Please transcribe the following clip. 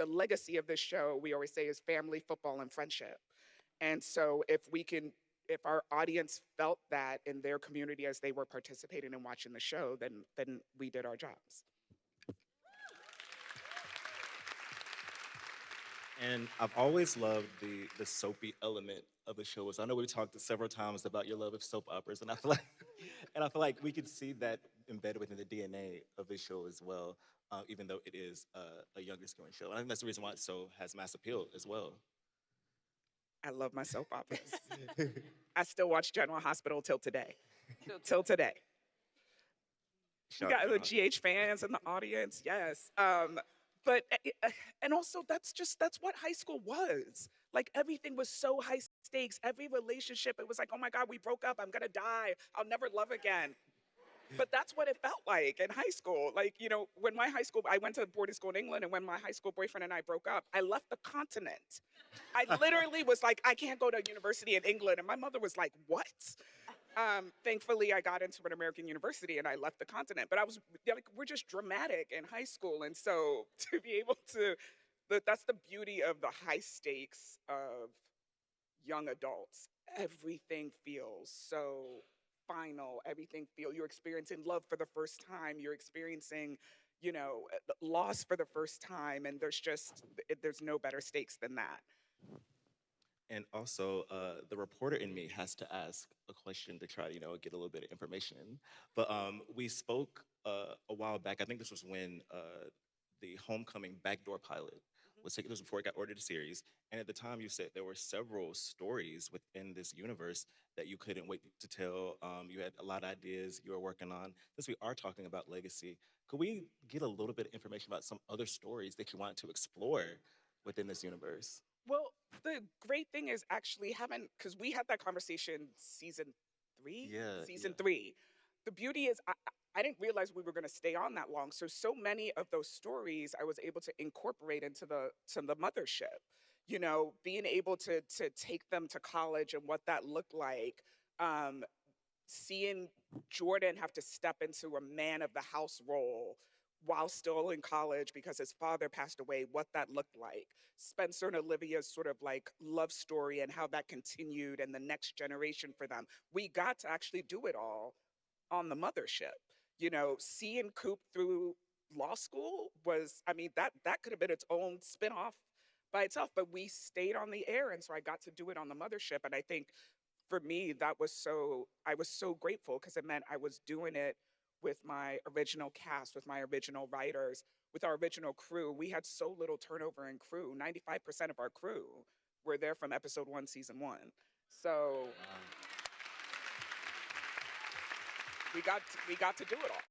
the legacy of this show, we always say, is family, football, and friendship. And so if our audience felt that in their community as they were participating and watching the show, then we did our jobs. And I've always loved the soapy element of the shows. I know we've talked several times about your love of soap operas, and I feel like and I feel like we could see that embedded within the DNA of the show as well, even though it is a younger skewing show. And I think that's the reason why it so has mass appeal as well. I love my soap operas. I still watch General Hospital till today. Till today. We Shout out got the John. GH fans in the audience, yes. But and also that's what high school was. Like everything was so high stakes. Every relationship, it was like, oh my God, we broke up. I'm gonna die. I'll never love again. But that's what it felt like in high school. Like, when my high school, I went to boarding school in England, and when my high school boyfriend and I broke up, I left the continent. I literally was like, I can't go to university in England. And my mother was like, what? Thankfully, I got into an American university and I left the continent. But I was like, we're just dramatic in high school. And so to be able to, that's the beauty of the high stakes of young adults. Everything feels so final. Everything you're experiencing love for the first time. You're experiencing, loss for the first time. And there's no better stakes than that. And also, the reporter in me has to ask a question to try to, get a little bit of information. But we spoke a while back. I think this was when the Homecoming backdoor pilot was taken. This was before it got ordered to series. And at the time, you said there were several stories within this universe that you couldn't wait to tell. You had a lot of ideas you were working on. Since we are talking about legacy, could we get a little bit of information about some other stories that you wanted to explore within this universe? Well, the great thing is actually having, because we had that conversation season three, Yeah, season yeah. three. The beauty is, I didn't realize we were going to stay on that long. So many of those stories I was able to incorporate into the mothership. Being able to take them to college and what that looked like. Um, Seeing Jordan have to step into a man of the house role while still in college because his father passed away, what that looked like. Spencer and Olivia's sort of like love story and how that continued and the next generation for them. We got to actually do it all on the mothership. Seeing Coop through law school was, I mean, that could have been its own spinoff by itself, but we stayed on the air. And so I got to do it on the mothership. And I think for me, I was so grateful because it meant I was doing it with my original cast, with my original writers, with our original crew. We had so little turnover in crew. 95% of our crew were there from episode one, season one. So we got to do it all.